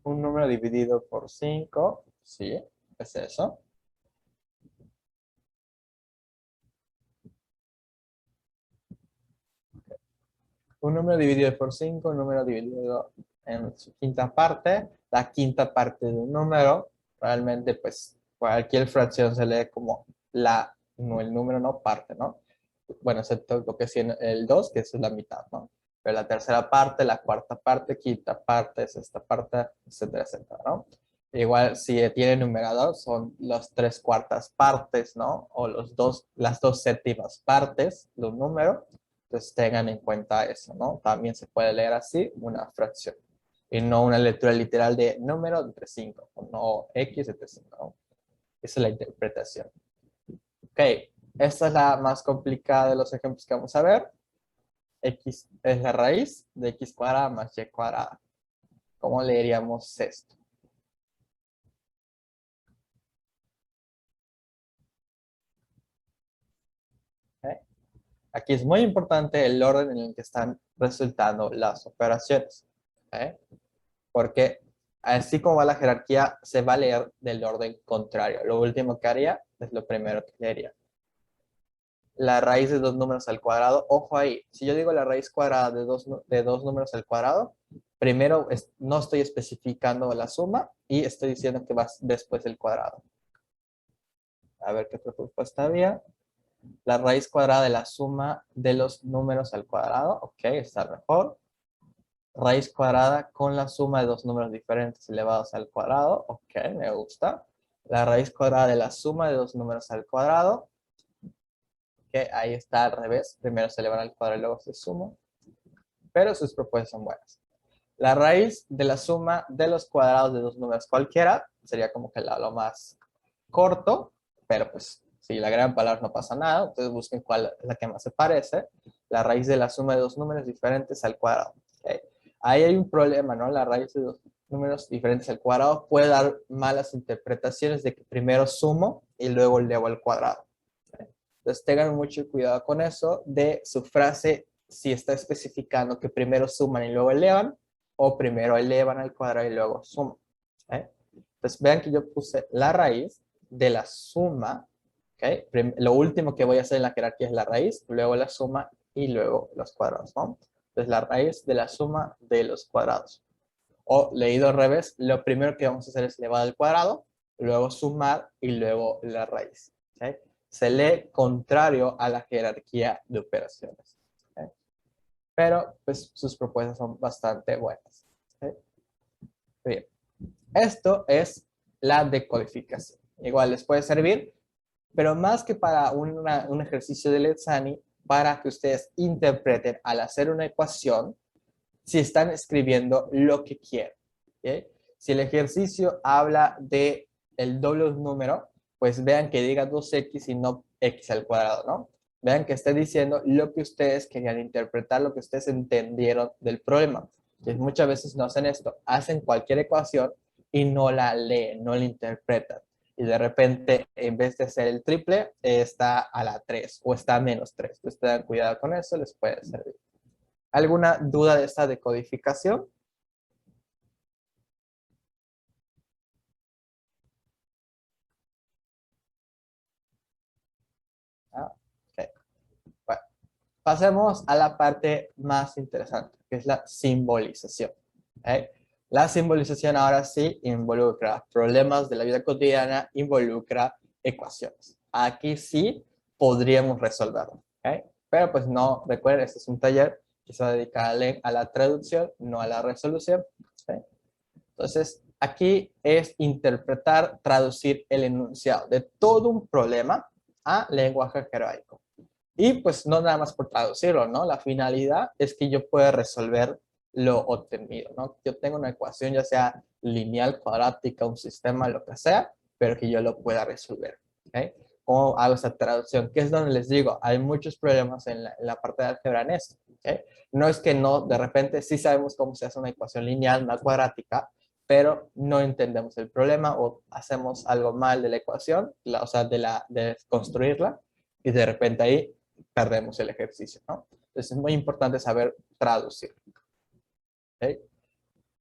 Un número dividido por 5. Sí, es eso. Un número dividido por 5, un número dividido en su quinta parte. La quinta parte de un número, realmente pues cualquier fracción se lee como no el número, no parte, ¿no? Bueno, excepto lo que es el 2, que es la mitad, ¿no? Pero la tercera parte, la cuarta parte, quinta parte, sexta parte, etcétera, etcétera, ¿no? Igual si tiene numerador son las tres cuartas partes, ¿no? O las dos séptimas partes de un número. Entonces tengan en cuenta eso, ¿no? También se puede leer así una fracción. Y no una lectura literal de número entre 5, o no X entre 5, ¿no? Esa es la interpretación. Ok, esta es la más complicada de los ejemplos que vamos a ver. X es la raíz de x cuadrada más y cuadrada. ¿Cómo leeríamos esto? ¿Ok? Aquí es muy importante el orden en el que están resultando las operaciones. ¿Ok? Porque así como va la jerarquía, se va a leer del orden contrario. Lo último que haría es lo primero que leería. La raíz de dos números al cuadrado, ojo ahí, si yo digo la raíz cuadrada de dos números al cuadrado, Primero no estoy especificando la suma y estoy diciendo que va después del cuadrado. A ver qué otra propuesta había. La raíz cuadrada de la suma de los números al cuadrado. Ok, está mejor. Raíz cuadrada con la suma de dos números diferentes elevados al cuadrado. Ok, me gusta. La raíz cuadrada de la suma de dos números al cuadrado. Ok, ahí está al revés. Primero se elevan al cuadrado y luego se suma. Pero sus propuestas son buenas. La raíz de la suma de los cuadrados de dos números cualquiera sería como que lo más corto, pero pues si la gran palabra no pasa nada, entonces busquen cuál es la que más se parece. La raíz de la suma de dos números diferentes al cuadrado. ¿Okay? Ahí hay un problema, ¿no? La raíz de dos números diferentes al cuadrado puede dar malas interpretaciones de que primero sumo y luego elevo al cuadrado. ¿Okay? Entonces tengan mucho cuidado con eso de su frase si está especificando que primero suman y luego elevan, o primero elevan al cuadrado y luego suman. ¿Okay? Entonces vean que yo puse la raíz de la suma. ¿Okay? Lo último que voy a hacer en la jerarquía es la raíz, luego la suma y luego los cuadrados, ¿no? Entonces la raíz de la suma de los cuadrados. O leído al revés, lo primero que vamos a hacer es elevar al cuadrado, luego sumar y luego la raíz. ¿Okay? Se lee contrario a la jerarquía de operaciones. ¿Okay? Pero pues sus propuestas son bastante buenas. ¿Okay? Bien. Esto es la decodificación. Igual les puede servir, pero más que para un ejercicio de Lenzani, para que ustedes interpreten al hacer una ecuación, si están escribiendo lo que quieren. ¿Okay? Si el ejercicio habla de el doble de un número, pues vean que diga 2x y no x al cuadrado, ¿no? Vean que esté diciendo lo que ustedes querían interpretar, lo que ustedes entendieron del problema. Y muchas veces no hacen esto, hacen cualquier ecuación y no la leen, no la interpretan. Y de repente, en vez de ser el triple, está a la 3 o está a menos 3. Entonces, tengan cuidado con eso, les puede servir. ¿Alguna duda de esta decodificación? Ah, okay. Bueno, pasemos a la parte más interesante, que es la simbolización. ¿Okay? La simbolización ahora sí involucra problemas de la vida cotidiana, involucra ecuaciones. Aquí sí podríamos resolverlo. ¿Okay? Pero pues no, recuerden, este es un taller que se va a dedicar a la traducción, no a la resolución. ¿Okay? Entonces, aquí es interpretar, traducir el enunciado de todo un problema a lenguaje jerárquico. Y pues no nada más por traducirlo, ¿no? La finalidad es que yo pueda resolver lo obtenido, ¿no? Yo tengo una ecuación, ya sea lineal, cuadrática, un sistema, lo que sea, pero que yo lo pueda resolver, ¿ok? ¿Cómo hago esa traducción? Que es donde les digo, hay muchos problemas en la parte de álgebra en esto, ¿ok? No es que no, de repente sí sabemos cómo se hace una ecuación lineal, una cuadrática, pero no entendemos el problema o hacemos algo mal de la ecuación, o sea, de construirla, y de repente ahí perdemos el ejercicio, ¿no? Entonces es muy importante saber traducir. ¿Okay?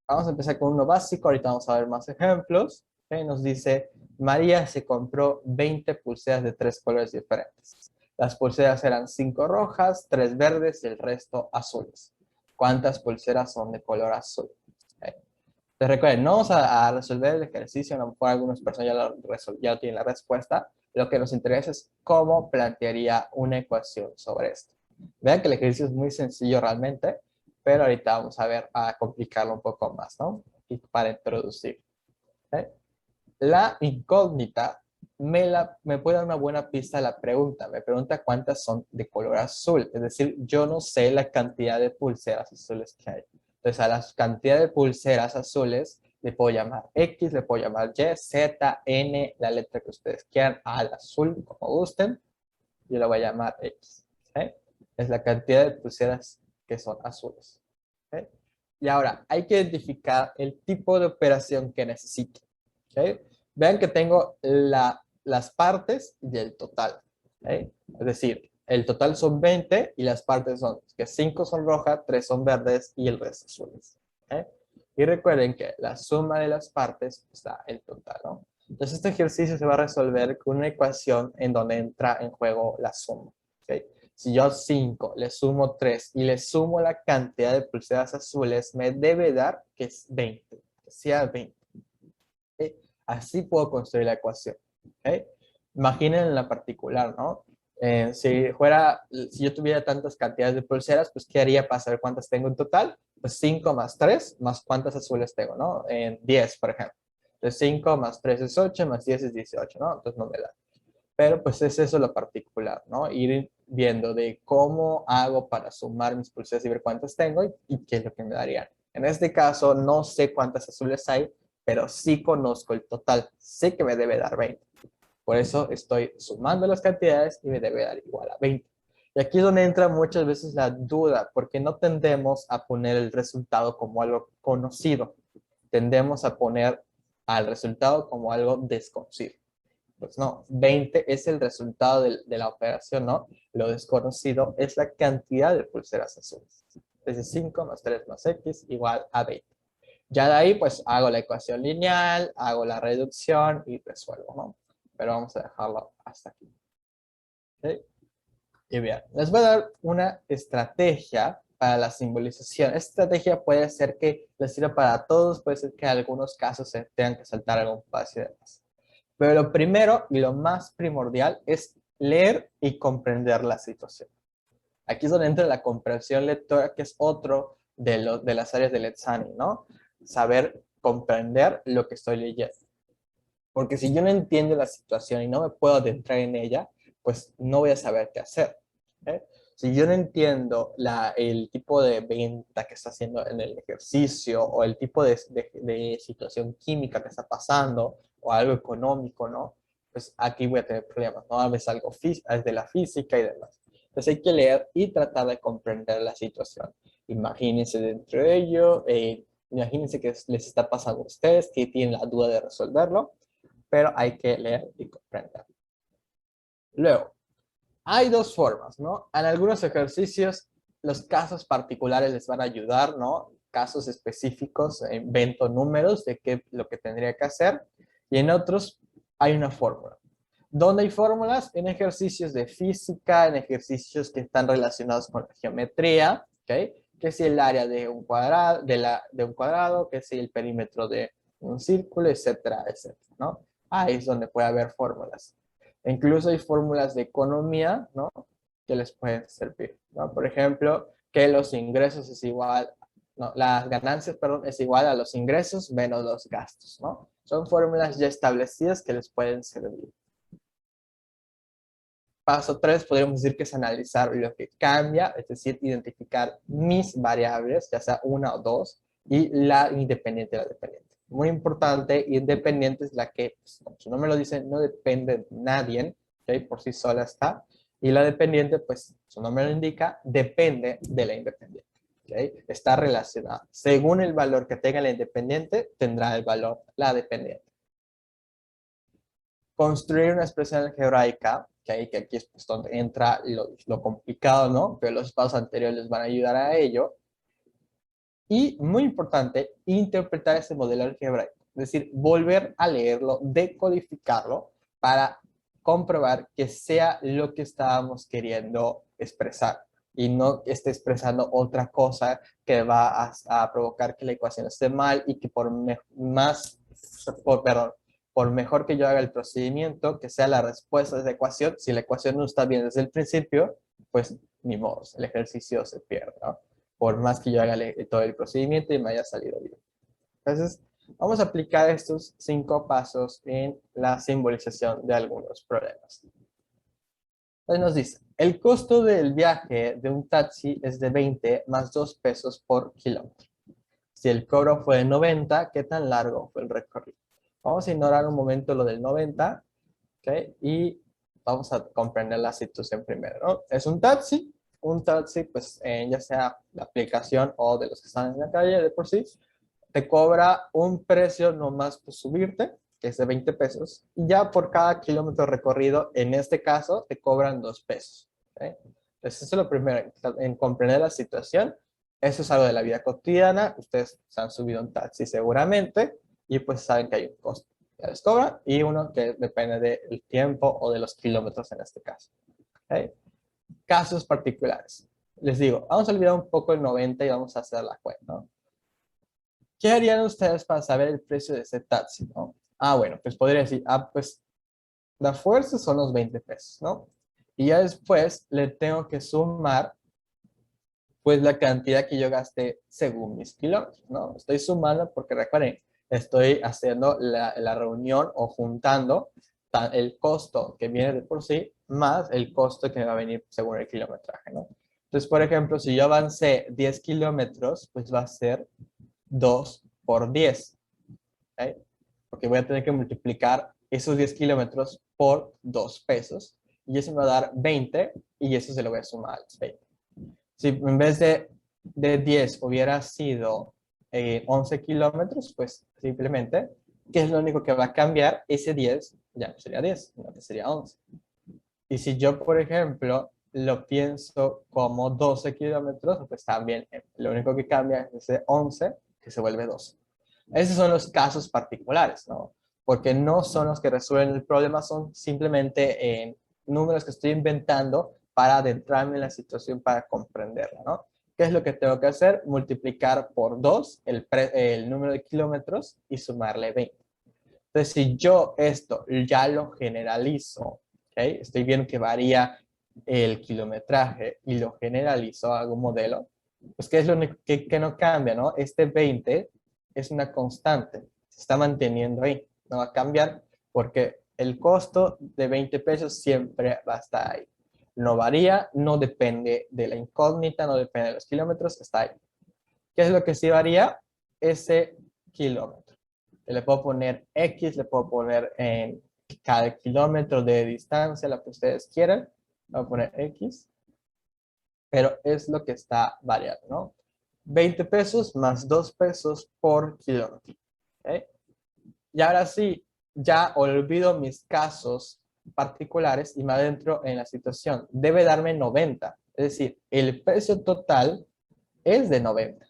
Vamos a empezar con uno básico, ahorita vamos a ver más ejemplos. ¿Okay? Nos dice, María se compró 20 pulseras de 3 colores diferentes. Las pulseras eran 5 rojas, 3 verdes y el resto azules. ¿Cuántas pulseras son de color azul? ¿Okay? Entonces recuerden, no vamos a resolver el ejercicio, a lo mejor algunas personas ya tienen la respuesta. Lo que nos interesa es cómo plantearía una ecuación sobre esto. Vean que el ejercicio es muy sencillo realmente, pero ahorita vamos a ver a complicarlo un poco más, ¿no? Y para introducir. ¿Okay? La incógnita me puede dar una buena pista a la pregunta. Me pregunta cuántas son de color azul. Es decir, yo no sé la cantidad de pulseras azules que hay. Entonces, a la cantidad de pulseras azules le puedo llamar X, le puedo llamar Y, Z, N, la letra que ustedes quieran, al azul, como gusten. Yo la voy a llamar X. ¿Okay? Es la cantidad de pulseras que son azules. ¿Okay? Y ahora, hay que identificar el tipo de operación que necesito. ¿Okay? Vean que tengo las partes y el total. ¿Okay? Es decir, el total son 20 y las partes son que 5 son rojas, 3 son verdes y el resto azules. ¿Okay? Y recuerden que la suma de las partes está el total, ¿no? Entonces este ejercicio se va a resolver con una ecuación en donde entra en juego la suma. ¿Okay? Si yo 5 le sumo 3 y le sumo la cantidad de pulseras azules, me debe dar que es 20, que sea 20. ¿Okay? Así puedo construir la ecuación. ¿Okay? Imaginen la particular, ¿no? Si yo tuviera tantas cantidades de pulseras, pues ¿qué haría para saber cuántas tengo en total? Pues 5 más 3 más cuántas azules tengo, ¿no? En 10, por ejemplo. Entonces 5 más 3 es 8, más 10 es 18, ¿no? Entonces no me da. Pero pues es eso lo particular, ¿no? Ir viendo de cómo hago para sumar mis pulseras y ver cuántas tengo y qué es lo que me darían. En este caso no sé cuántas azules hay, pero sí conozco el total. Sé que me debe dar 20. Por eso estoy sumando las cantidades y me debe dar igual a 20. Y aquí es donde entra muchas veces la duda, porque no tendemos a poner el resultado como algo conocido. Tendemos a poner al resultado como algo desconocido. Pues no, 20 es el resultado de la operación, ¿no? Lo desconocido es la cantidad de pulseras azules. Entonces 5 más 3 más x igual a 20. Ya de ahí, pues hago la ecuación lineal, hago la reducción y resuelvo, ¿no? Pero vamos a dejarlo hasta aquí. ¿Okay? Y bien, les voy a dar una estrategia para la simbolización. Esta estrategia puede ser que les sirva para todos, puede ser que en algunos casos se tengan que saltar algún paso y demás. Pero lo primero y lo más primordial es leer y comprender la situación. Aquí es donde entra la comprensión lectora, que es otro de las áreas del examen, ¿no? Saber comprender lo que estoy leyendo. Porque si yo no entiendo la situación y no me puedo adentrar en ella, pues no voy a saber qué hacer. ¿Eh? Si yo no entiendo el tipo de venta que está haciendo en el ejercicio o el tipo de situación química que está pasando o algo económico, ¿no? Pues aquí voy a tener problemas, ¿no? A veces algo es de la física y demás. Entonces hay que leer y tratar de comprender la situación. Imagínense dentro de ello, imagínense que les está pasando a ustedes, que tienen la duda de resolverlo, pero hay que leer y comprender. Luego, hay dos formas, ¿no? En algunos ejercicios, los casos particulares les van a ayudar, ¿no? Casos específicos, invento números de qué lo que tendría que hacer. Y en otros hay una fórmula. ¿Dónde hay fórmulas? En ejercicios de física, en ejercicios que están relacionados con la geometría, ¿ok? Que si el área de un cuadrado, de un cuadrado, que si el perímetro de un círculo, etcétera, etcétera, ¿no? Ahí es donde puede haber fórmulas. E incluso hay fórmulas de economía, ¿no? Que les pueden servir, ¿no? Por ejemplo, que los ingresos es igual, no, las ganancias, perdón, es igual a los ingresos menos los gastos, ¿no? Son fórmulas ya establecidas que les pueden servir. Paso 3, podríamos decir que es analizar lo que cambia, es decir, identificar mis variables, ya sea una o dos, y la independiente y la dependiente. Muy importante, independiente es la que, pues, como su nombre lo dice, no depende de nadie, ¿okay? Por sí sola está. Y la dependiente, pues su nombre lo indica, depende de la independiente. ¿Okay? Está relacionada. Según el valor que tenga la independiente, tendrá el valor la dependiente. Construir una expresión algebraica, que aquí es pues, donde entra lo complicado, ¿no? Pero los pasos anteriores les van a ayudar a ello. Y, muy importante, interpretar ese modelo algebraico. Es decir, volver a leerlo, decodificarlo para comprobar que sea lo que estábamos queriendo expresar y no esté expresando otra cosa que va a provocar que la ecuación esté mal y que por mejor que yo haga el procedimiento, que sea la respuesta de esa ecuación, si la ecuación no está bien desde el principio, pues ni modo, el ejercicio se pierde, ¿no? Por más que yo haga todo el procedimiento y me haya salido bien. Entonces, vamos a aplicar estos 5 pasos en la simbolización de algunos problemas. Entonces nos dice, el costo del viaje de un taxi es de 20 más 2 pesos por kilómetro. Si el cobro fue de 90, ¿qué tan largo fue el recorrido? Vamos a ignorar un momento lo del 90, ¿ok? Y vamos a comprender la situación primero, ¿no? Es un taxi, pues ya sea la aplicación o de los que están en la calle de por sí, te cobra un precio nomás por subirte, que es de 20 pesos, y ya por cada kilómetro recorrido, en este caso, te cobran 2 pesos. ¿Okay? Entonces, eso es lo primero, en comprender la situación. Eso es algo de la vida cotidiana. Ustedes se han subido un taxi seguramente y pues saben que hay un costo que les cobran y uno que depende del tiempo o de los kilómetros en este caso. ¿Okay? casos particulares. Les digo, vamos a olvidar un poco el 90 y vamos a hacer la cuenta, ¿no? ¿Qué harían ustedes para saber el precio de ese taxi, no? Ah, bueno, pues podría decir, pues la fuerza son los 20 pesos, ¿no? Y ya después le tengo que sumar, pues, la cantidad que yo gasté según mis kilómetros, ¿no? Estoy sumando porque, recuerden, estoy haciendo la reunión o juntando el costo que viene de por sí más el costo que me va a venir según el kilometraje, ¿no? Entonces, por ejemplo, si yo avancé 10 kilómetros, pues va a ser 2 por 10, ¿ok? Porque voy a tener que multiplicar esos 10 kilómetros por 2 pesos y eso me va a dar 20 y eso se lo voy a sumar a los 20. Si en vez de 10 hubiera sido 11 kilómetros, pues simplemente, ¿qué es lo único que va a cambiar? Ese 10 ya no sería 10, sino que sería 11. Y si yo, por ejemplo, lo pienso como 12 kilómetros, pues también lo único que cambia es ese 11 que se vuelve 12. Esos son los casos particulares, ¿no? Porque no son los que resuelven el problema, son simplemente números que estoy inventando para adentrarme en la situación para comprenderla, ¿no? ¿Qué es lo que tengo que hacer? Multiplicar por 2 el número de kilómetros y sumarle 20. Entonces, si yo esto ya lo generalizo, ¿okay? Estoy viendo que varía el kilometraje y lo generalizo, hago un modelo, pues ¿qué es lo único que no cambia, no? Este 20 es una constante, se está manteniendo ahí, no va a cambiar porque el costo de 20 pesos siempre va a estar ahí. No varía, no depende de la incógnita, no depende de los kilómetros, está ahí. ¿Qué es lo que sí varía? Ese kilómetro. Le puedo poner X, le puedo poner en cada kilómetro de distancia, lo que ustedes quieran. Le voy a poner X, pero es lo que está variando, ¿no? 20 pesos más 2 pesos por kilómetro. ¿Okay? Y ahora sí, ya olvido mis casos particulares y me adentro en la situación. Debe darme 90. Es decir, el precio total es de 90.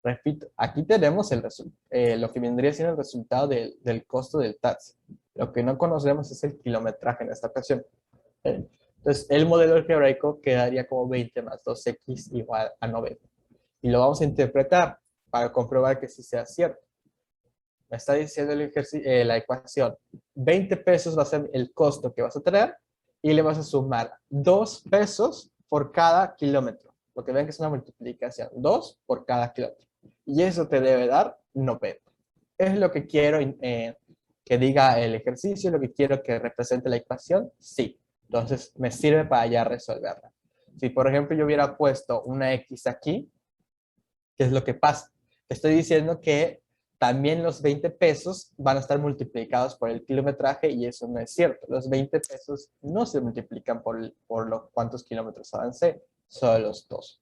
Repito, aquí tenemos lo que vendría siendo el resultado del costo del taxi. Lo que no conocemos es el kilometraje en esta ocasión. Entonces, el modelo algebraico quedaría como 20 más 2x igual a 90. Y lo vamos a interpretar para comprobar que sí sea cierto. Me está diciendo la ecuación. 20 pesos va a ser el costo que vas a tener y le vas a sumar 2 pesos por cada kilómetro. Porque ven que es una multiplicación. 2 por cada kilómetro. Y eso te debe dar 90. ¿Es lo que quiero que diga el ejercicio? ¿Lo que quiero que represente la ecuación? Sí. Entonces me sirve para ya resolverla. Si por ejemplo yo hubiera puesto una X aquí, ¿qué es lo que pasa? Estoy diciendo que también los 20 pesos van a estar multiplicados por el kilometraje y eso no es cierto. Los 20 pesos no se multiplican por los cuántos kilómetros avancé, solo los dos.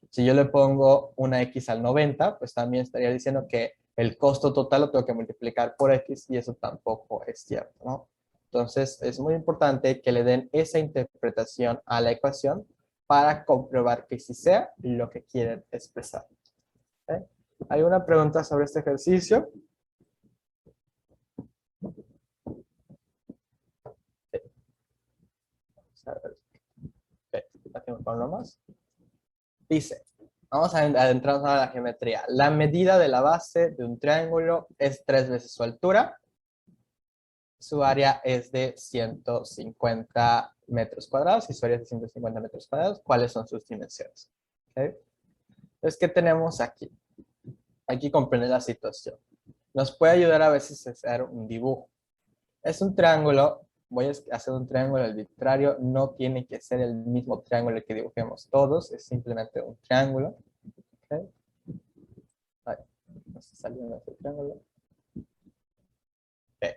Si yo le pongo una X al 90, pues también estaría diciendo que el costo total lo tengo que multiplicar por X y eso tampoco es cierto, ¿no? Entonces, es muy importante que le den esa interpretación a la ecuación para comprobar que sí sea lo que quieren expresar. ¿Okay? ¿Hay una pregunta sobre este ejercicio? Sí. Vamos a ver. Okay. Ponlo más. Dice, vamos a adentrarnos a la geometría. La medida de la base de un triángulo es 3 veces su altura. Su área es de 150 metros cuadrados y su área es de 150 metros cuadrados. ¿Cuáles son sus dimensiones? ¿Okay? Entonces, ¿qué tenemos aquí? Aquí comprende la situación. Nos puede ayudar a veces a hacer un dibujo. Es un triángulo, voy a hacer un triángulo arbitrario, no tiene que ser el mismo triángulo que dibujemos todos, es simplemente un triángulo. ¿Okay? Ay, no está saliendo ese triángulo. Okay.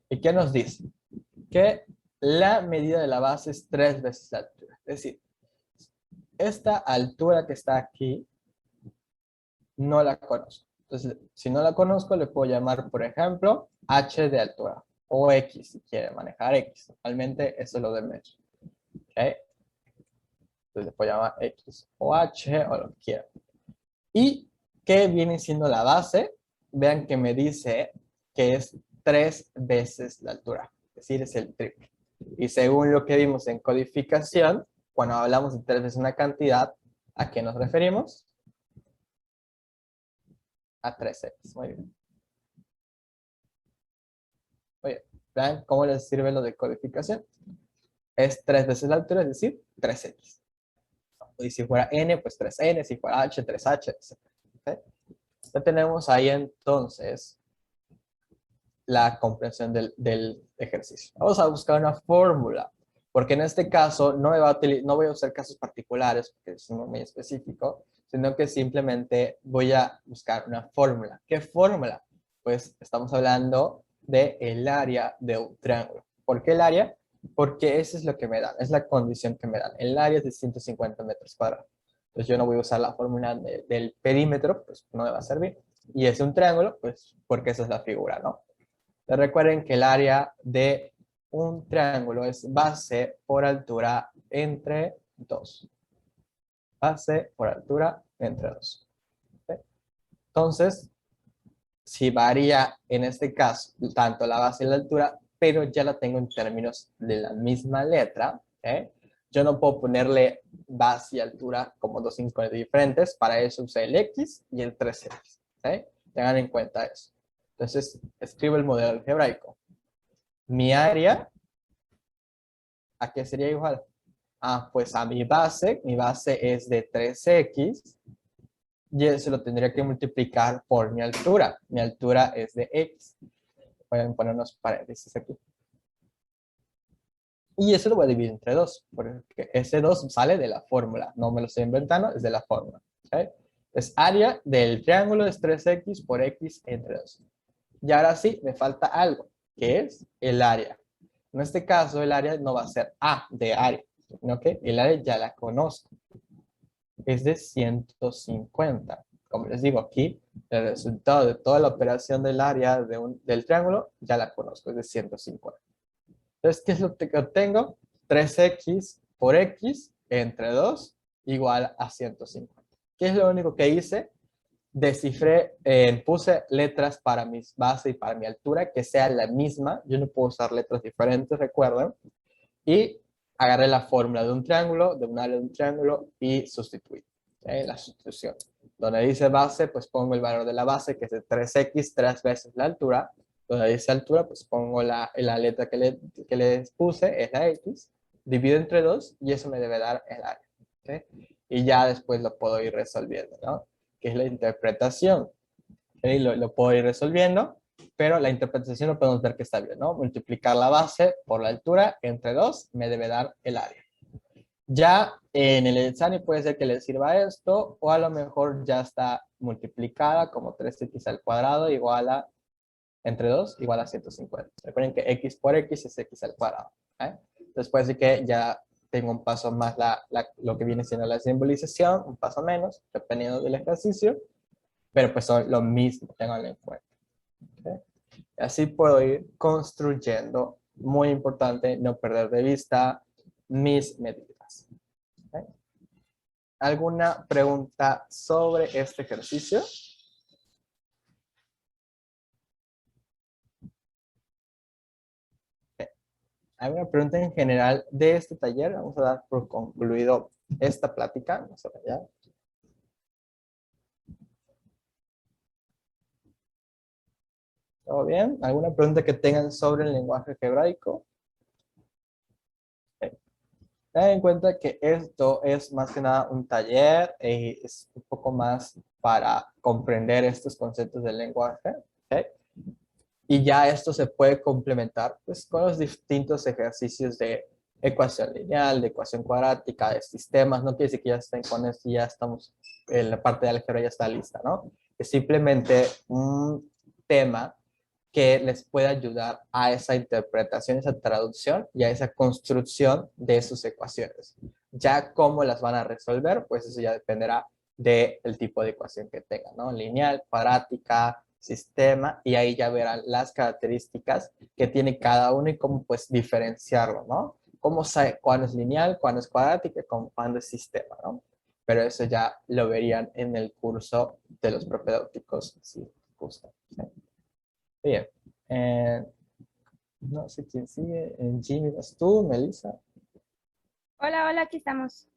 ¿Y qué nos dice? Que la medida de la base es 3 veces la altura. Es decir, esta altura que está aquí, no la conozco. Entonces, si no la conozco, le puedo llamar, por ejemplo, h de altura. O x, si quiere manejar x. Normalmente eso es lo de medio. ¿Okay? Entonces le puedo llamar x o h o lo que quiera. ¿Y qué viene siendo la base? Vean que me dice que es 3 veces la altura. Es decir, es el triple. Y según lo que vimos en codificación, cuando hablamos de 3 veces una cantidad, ¿a qué nos referimos? A 3x. Muy bien. Oye, ¿vean cómo les sirve lo de codificación? Es 3 veces la altura, es decir, 3x. Y si fuera n, pues 3n, si fuera h, 3h, etc. ¿Okay? Ya tenemos ahí entonces la comprensión del ejercicio. Vamos a buscar una fórmula, porque en este caso no voy a usar casos particulares, porque es muy específico, sino que simplemente voy a buscar una fórmula. ¿Qué fórmula? Pues estamos hablando del área de un triángulo. ¿Por qué el área? Porque eso es lo que me dan, es la condición que me dan. El área es de 150 metros cuadrados. Entonces yo no voy a usar la fórmula del perímetro, pues no me va a servir. Y es un triángulo, pues porque esa es la figura, ¿no? Recuerden que el área de un triángulo es base por altura entre 2. Base por altura entre 2. ¿Okay? Entonces, si varía en este caso tanto la base y la altura, pero ya la tengo en términos de la misma letra, ¿okay? Yo no puedo ponerle base y altura como dos incógnitas diferentes, para eso usé el X y el 3X. ¿Okay? Tengan en cuenta eso. Entonces, escribo el modelo algebraico. Mi área, ¿a qué sería igual? Ah, pues a mi base es de 3x, y eso lo tendría que multiplicar por mi altura. Mi altura es de x. Pueden poner unos paréntesis aquí. Y eso lo voy a dividir entre 2, porque ese 2 sale de la fórmula. No me lo estoy inventando, es de la fórmula. ¿Okay? Entonces, área del triángulo es 3x por x entre 2. Y ahora sí, me falta algo, que es el área. En este caso, el área no va a ser A de área, sino que el área ya la conozco. Es de 150. Como les digo aquí, el resultado de toda la operación del área del triángulo ya la conozco, es de 150. Entonces, ¿qué es lo que obtengo? 3x por x entre 2 igual a 150. ¿Qué es lo único que hice? Descifré, puse letras para mi base y para mi altura que sea la misma. Yo no puedo usar letras diferentes, recuerden. Y agarré la fórmula de un triángulo, de un área de un triángulo y sustituí. La sustitución. Donde dice base, pues pongo el valor de la base, que es de 3x, 3 veces la altura. Donde dice altura, pues pongo la letra que le puse, es la x. Divido entre 2 y eso me debe dar el área. ¿Okay? Y ya después lo puedo ir resolviendo, ¿no? Que es la interpretación. ¿Okay? Lo puedo ir resolviendo, pero la interpretación lo podemos ver que está bien, ¿no? Multiplicar la base por la altura entre 2 me debe dar el área. Ya en el examen puede ser que les sirva esto, o a lo mejor ya está multiplicada como 3x al cuadrado igual a, entre 2 igual a 150. Recuerden que x por x es x al cuadrado. ¿Eh? Entonces puede ser que ya tengo un paso más lo que viene siendo la simbolización, un paso menos, dependiendo del ejercicio, pero pues son lo mismo, tenganlo en cuenta. ¿Okay? Así puedo ir construyendo, muy importante, no perder de vista mis medidas. ¿Okay? ¿Alguna pregunta sobre este ejercicio? Okay. ¿Alguna pregunta en general de este taller? Vamos a dar por concluido esta plática. Vamos a ver ya. ¿Todo bien? ¿Alguna pregunta que tengan sobre el lenguaje algebraico? Okay. Ten en cuenta que esto es más que nada un taller, es un poco más para comprender estos conceptos del lenguaje. ¿Okay? Y ya esto se puede complementar pues, con los distintos ejercicios de ecuación lineal, de ecuación cuadrática, de sistemas. No quiere decir que ya estén con esto y ya estamos, en la parte de álgebra ya está lista, ¿no? Es simplemente un tema que les puede ayudar a esa interpretación, esa traducción y a esa construcción de sus ecuaciones. Ya cómo las van a resolver, pues eso ya dependerá del tipo de ecuación que tengan, ¿no? Lineal, cuadrática, sistema, y ahí ya verán las características que tiene cada uno y cómo pues diferenciarlo, ¿no? Cómo sabe cuándo es lineal, cuándo es cuadrática, cuándo es sistema, ¿no? Pero eso ya lo verían en el curso de los propedéuticos, si gustan. ¿Sí? Bien. No sé quién sigue. Jimmy, ¿vas tú, Melissa? Hola, hola, aquí estamos.